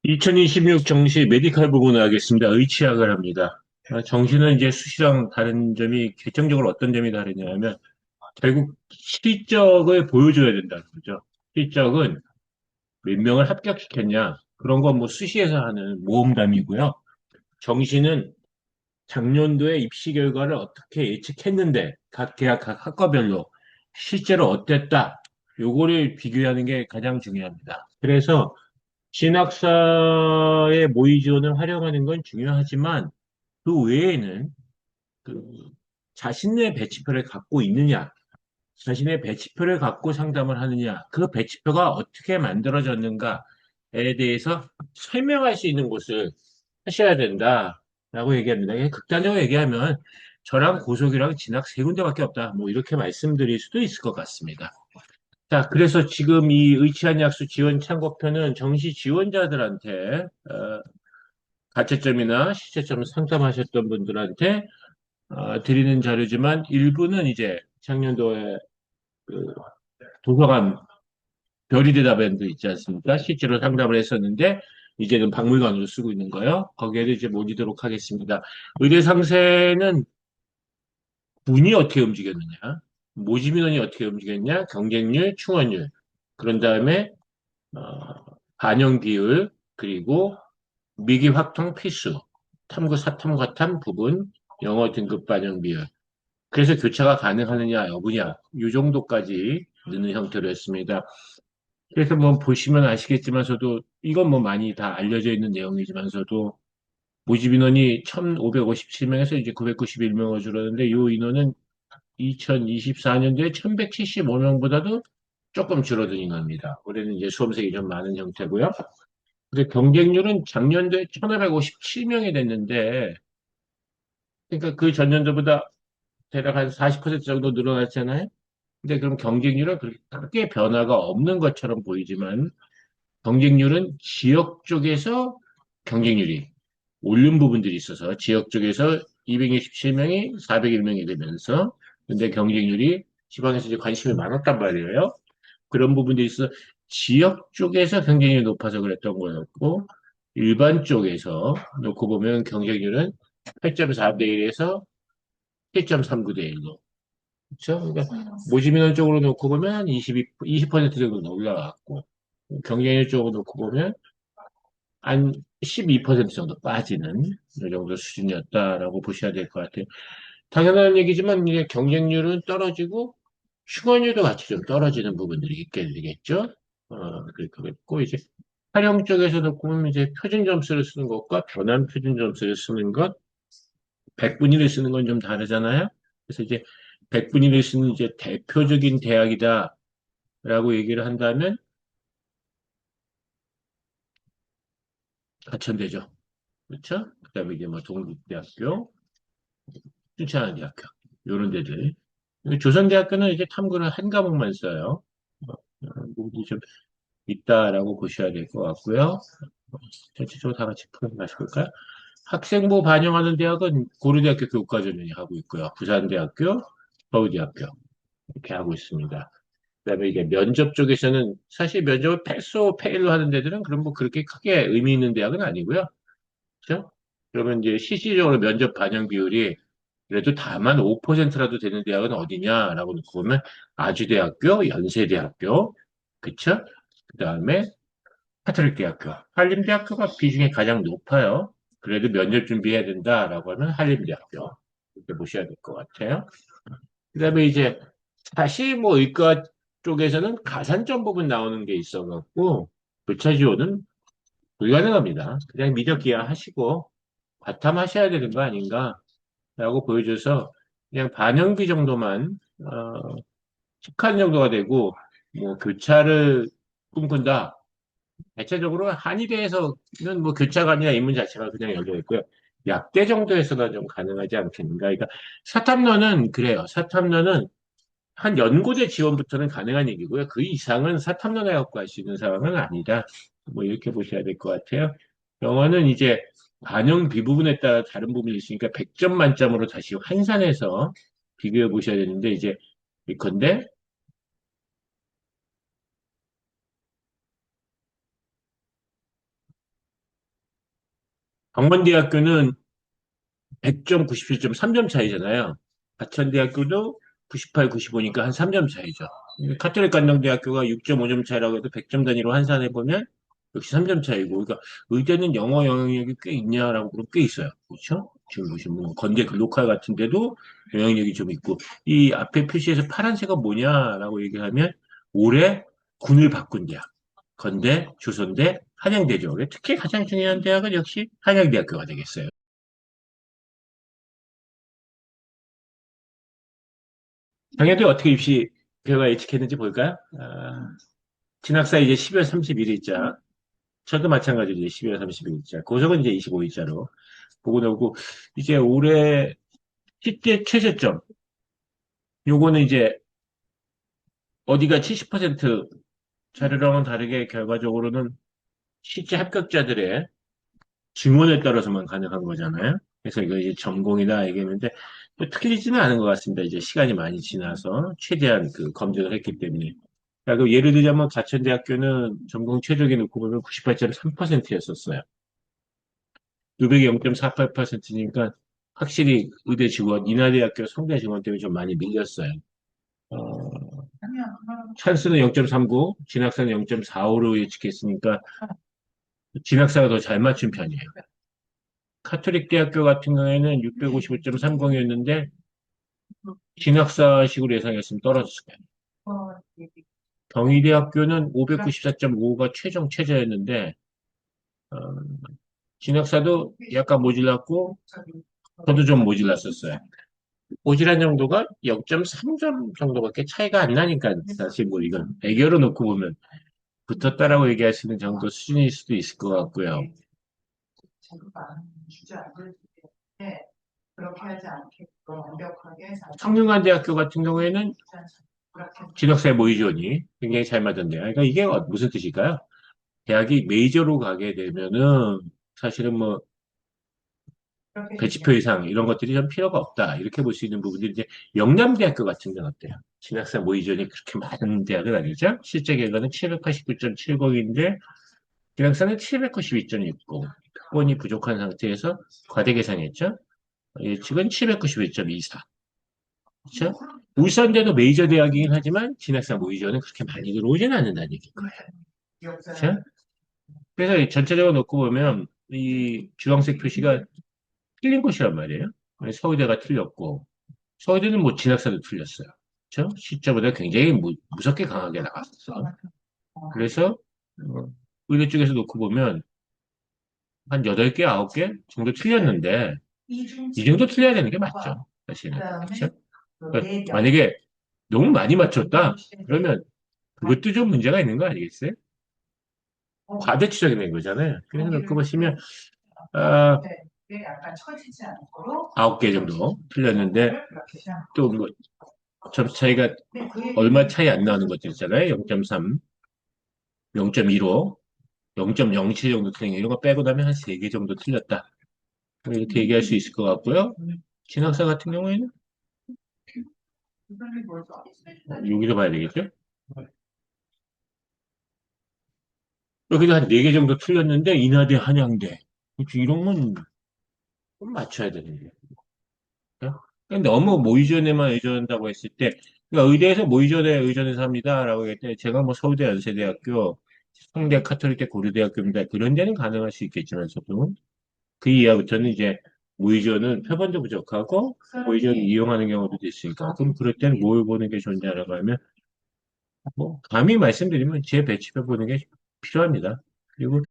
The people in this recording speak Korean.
2026 정시 메디칼 부분을 하겠습니다. 의치학을 합니다. 정시는 이제 수시랑 다른 점이 결정적으로 어떤 점이 다르냐면 결국 실적을 보여줘야 된다는 거죠. 실적은 몇 명을 합격시켰냐 그런 건 뭐 수시에서 하는 모험담이고요. 정시는 작년도에 입시 결과를 어떻게 예측했는데 각 대학 각 학과별로 실제로 어땠다. 요거를 비교하는 게 가장 중요합니다. 그래서 진학사의 모의 지원을 활용하는 건 중요하지만 그 외에는 그 자신의 배치표를 갖고 있느냐, 자신의 배치표를 갖고 상담을 하느냐, 그 배치표가 어떻게 만들어졌는가에 대해서 설명할 수 있는 곳을 하셔야 된다라고 얘기합니다. 이게 극단적으로 얘기하면 저랑 고속이랑 진학 세 군데밖에 없다. 뭐 이렇게 말씀드릴 수도 있을 것 같습니다. 자, 그래서 지금 이 의치한 약수 지원 참고표는 정시 지원자들한테 가채점이나 시채점 상담하셨던 분들한테 드리는 자료지만 일부는 이제 작년도에 그 도서관 별이 대답밴드 있지 않습니까? 실제로 상담을 했었는데 이제는 박물관으로 쓰고 있는 거요. 거기에도 이제 모이도록 하겠습니다. 의대 상세는 운이 어떻게 움직였느냐, 모집 인원이 어떻게 움직였냐, 경쟁률, 충원율, 그런 다음에 반영 비율, 그리고 미기 확통 필수, 탐구 사탐 과탐 부분, 영어 등급 반영 비율. 그래서 교차가 가능하느냐 여부냐 이 정도까지 넣는 형태로 했습니다. 그래서 뭐 보시면 아시겠지만서도 이건 뭐 많이 다 알려져 있는 내용이지만서도 모집 인원이 1,557명에서 이제 991명으로 줄었는데 이 인원은 2024년도에 1,175명보다도 조금 줄어든 인원입니다. 올해는 이제 수험생이 좀 많은 형태고요. 근데 경쟁률은 작년도에 1,557명이 됐는데 그러니까 그 전년도보다 대략 한 40% 정도 늘어났잖아요. 근데 그럼 경쟁률은 그렇게 크게 변화가 없는 것처럼 보이지만 경쟁률은 지역 쪽에서 경쟁률이 오른 부분들이 있어서 지역 쪽에서 267명이 401명이 되면서 근데 경쟁률이 지방에서 이제 관심이 많았단 말이에요. 그런 부분들이 있어 지역 쪽에서 경쟁률이 높아서 그랬던 거였고 일반 쪽에서 놓고 보면 경쟁률은 8.4대 1에서 7.39대 1로 그렇죠? 그러니까 모집 인원 쪽으로 놓고 보면 한 20% 정도 올라갔고 경쟁률 쪽으로 놓고 보면 한 12% 정도 빠지는 이 정도 수준이었다라고 보셔야 될 것 같아요. 당연한 얘기지만 이제 경쟁률은 떨어지고 휴관율도 같이 좀 떨어지는 부분들이 있게 되겠죠. 그랬고 이제 활용 쪽에서 놓고 보면 이제 표준 점수를 쓰는 것과 변환 표준 점수를 쓰는 것, 백분위를 쓰는 건 좀 다르잖아요. 그래서 이제 백분위를 쓰는 이제 대표적인 대학이다라고 얘기를 한다면 가천대죠. 그렇죠? 그다음에 이제 뭐 동국대학교, 춘천대학교 이런 데들. 조선대학교는 이제 탐구를 한 과목만 써요. 부분이 좀 있다라고 보셔야 될 것 같고요. 전체적으로 다 같이 풀어가실까요? 학생부 반영하는 대학은 고려대학교 교과전형이 하고 있고요. 부산대학교, 서울대학교 이렇게 하고 있습니다. 그다음에 이게 면접 쪽에서는 사실 면접을 패스오 페일로 하는 데들은 그럼 뭐 그렇게 크게 의미 있는 대학은 아니고요. 그렇죠? 그러면 이제 실질적으로 면접 반영 비율이 그래도 다만 5%라도 되는 대학은 어디냐라고 놓고 보면 아주대학교, 연세대학교, 그쵸? 그다음에 카톨릭대학교, 한림대학교가 비중이 가장 높아요. 그래도 면접 준비해야 된다라고 하면 한림대학교 이렇게 보셔야 될 것 같아요. 그다음에 이제 다시 뭐 의과 쪽에서는 가산점 부분 나오는 게 있어갖고 교차 지원은 불가능합니다. 그냥 미적 기하하시고 과탐하셔야 되는 거 아닌가라고 보여줘서 그냥 반영비 정도만 식한 정도가 되고 뭐 교차를 꿈꾼다. 대체적으로 한의대에서는 뭐 교차가 아니라 인문 자체가 그냥 열려 있고요. 약대 정도에서는 좀 가능하지 않겠는가. 그러니까 사탐러는 그래요. 사탐러는 한 연고대 지원부터는 가능한 얘기고요. 그 이상은 사탐론에 갖고 할 수 있는 상황은 아니다. 뭐 이렇게 보셔야 될 것 같아요. 영어는 이제 반영 비부분에 따라 다른 부분이 있으니까 100점 만점으로 다시 환산해서 비교해 보셔야 되는데 이제 이건데 강원대학교는 100점, 97점, 3점 차이잖아요. 하천대학교도 98, 95니까 한 3점 차이죠. 카톨릭 관영대학교가 6.5점 차이라고 해도 100점 단위로 환산해 보면 역시 3점 차이고, 그러니까 의대는 영어 영향력이 꽤 있냐라고 그러면 꽤 있어요. 그렇죠? 지금 보시면 뭐 건대 글로컬 같은 데도 영향력이 좀 있고, 이 앞에 표시에서 파란색은 뭐냐라고 얘기하면 올해 군을 바꾼 대학. 건대, 조선대, 한양대죠. 특히 가장 중요한 대학은 역시 한양대학교가 되겠어요. 작년에 어떻게 입시 결과 예측했는지 볼까요? 진학사 이제 12월 31일자, 저도 마찬가지로 이제 12월 31일자, 고성은 이제 25일자로 보고 나오고, 이제 올해 실제 최저점, 요거는 이제 어디가 70% 자료랑은 다르게 결과적으로는 실제 합격자들의 증원에 따라서만 가능한 거잖아요. 그래서 이거 이제 전공이다 얘기했는데 또 틀리지는 않은 것 같습니다. 이제 시간이 많이 지나서 최대한 그 검증을 했기 때문에. 그러니까 그 예를 들자면 가천대학교는 전공 최저기 놓고 보면 98.3%였었어요. 누백이 0.48%니까 확실히 의대 직원, 인하대학교 성대 직원 때문에 좀 많이 밀렸어요. 어, 찬스는 0.39, 진학사는 0.45로 예측했으니까 진학사가 더 잘 맞춘 편이에요. 카톨릭 대학교 같은 경우에는 655.30이었는데 진학사식으로 예상했으면 떨어졌을 거예요. 경희대학교는 594.5가 최종 최저였는데 어, 진학사도 약간 모질랐고 저도 좀 모질랐었어요. 모질한 정도가 0.3점 정도밖에 차이가 안 나니까 사실 뭐 이건 애교로 놓고 보면 붙었다라고 얘기할 수 있는 정도 수준일 수도 있을 것 같고요. 성균관대학교 같은 경우에는 진학사의 모의 지원이 굉장히 잘 맞았네요. 그러니까 이게 무슨 뜻일까요? 대학이 메이저로 가게 되면은 사실은 뭐 배치표 이상 이런 것들이 좀 필요가 없다. 이렇게 볼 수 있는 부분들이 이제 영남대학교 같은 데는 어때요? 진학사 모의 지원이 그렇게 많은 대학은 아니죠. 실제 결과는 789.70인데 진학사는 792.60. 특권이 부족한 상태에서 과대 계산했죠. 예측은 792.24. 그렇죠? 울산대도 메이저 대학이긴 하지만 진학사 모의 지원은 그렇게 많이 들어오지는 않는다는 얘기인 거예요. 그렇죠? 그래서 전체적으로 놓고 보면 이 주황색 표시가 틀린 곳이란 말이에요. 서울대가 틀렸고 서울대는 뭐 진학사도 틀렸어요. 그렇죠? 시점보다 굉장히 무섭게 강하게 나갔어. 그래서 어, 의대 쪽에서 놓고 보면 한 8개, 9개 정도 틀렸는데 이 정도 틀려야 되는 게 맞죠. 사실은. 그렇죠? 그러니까 만약에 너무 많이 맞췄다 그러면 그것도 좀 문제가 있는 거 아니겠어요? 과대치적인 거잖아요. 그래서 놓고 보시면 아, 9개 정도 틀렸는데 또 뭐 점수 차이가 얼마 차이 안 나는 것들 있잖아요. 0.3, 0.15, 0.07 정도 틀린 거 이런 거 빼고 나면 한 3개 정도 틀렸다. 이렇게 얘기할 수 있을 것 같고요. 진학사 같은 경우에는 여기서 봐야 되겠죠? 여기도 한 4개 정도 틀렸는데 인하대, 한양대. 그치, 이런 건 좀 맞춰야 되는데. 근데 너무 모의전에만 의존한다고 했을 때, 그러니까 의대에서 모의전에 의존해서 합니다라고 했을 때, 제가 뭐 서울대 연세대학교, 성대 카톨릭대 고려대학교입니다. 그런 데는 가능할 수 있겠지만, 저도 그 이하부터는 이제 모의전은 표본도 부족하고, 모의전 이용하는 경우도 있으니까, 그럼 그럴 때는 뭘 보는 게 좋냐라고 하면, 뭐, 감히 말씀드리면 제 배치표 보는 게 필요합니다. 그리고